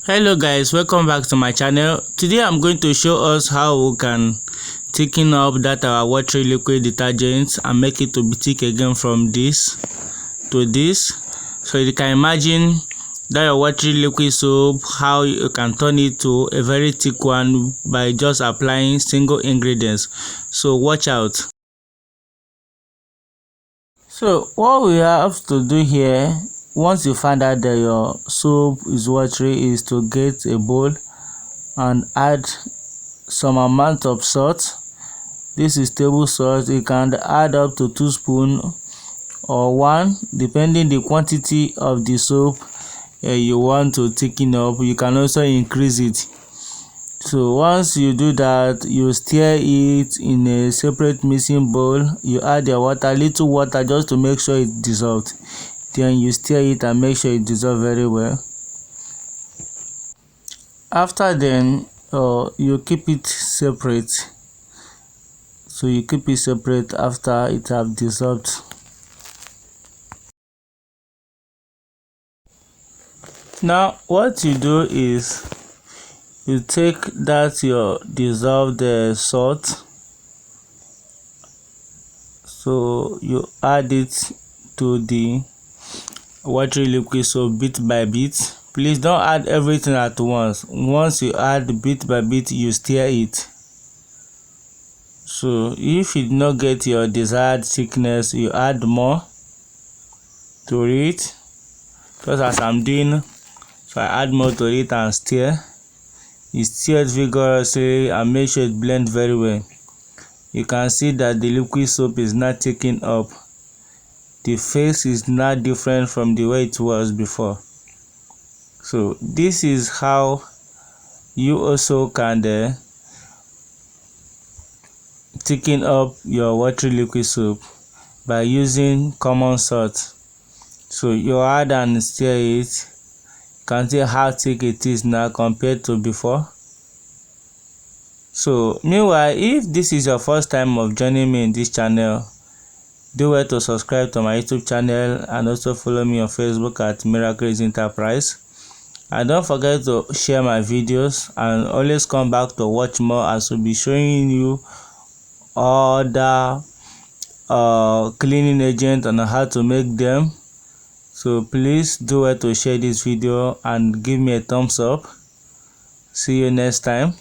Hello guys, welcome back to my channel. Today I'm going to show us how we can thicken up that our watery liquid detergent and make it to be thick again from this to this. So you can imagine that your watery liquid soap, how you can turn it to a very thick one by just applying single ingredients. So watch out. So what we have to do here, once you find out that your soap is watery, is to get a bowl and add some amount of salt. This is table salt. You can add up to 2 spoons or 1 depending the quantity of the soap you want to thicken up. You can also increase it. So once you do that, you stir it in a separate mixing bowl. You add the water, little water, just to make sure it dissolves. Then you stir it and make sure it dissolves very well. After then, you keep it separate. So you keep it separate after it have dissolved. Now what you do is you take that your dissolved salt, so you add it to the watery liquid soap bit by bit. Please don't add everything at once. Once you add bit by bit, you stir it. So if you do not get your desired thickness, you add more to it, just as I'm doing. So I add more to it and stir. You stir it vigorously and make sure it blends very well. You can see that the liquid soap is not taking up. The face is not different from the way it was before. So this is how you also can thicken up your watery liquid soap by using common salt. So you add and stir it. You can see how thick it is now compared to before. So meanwhile, if this is your first time of joining me in this channel, do well to subscribe to my YouTube channel and also follow me on Facebook at Miracles Enterprise. And don't forget to share my videos and always come back to watch more, as we'll be showing you other cleaning agents and how to make them. So please do well to share this video and give me a thumbs up. See you next time.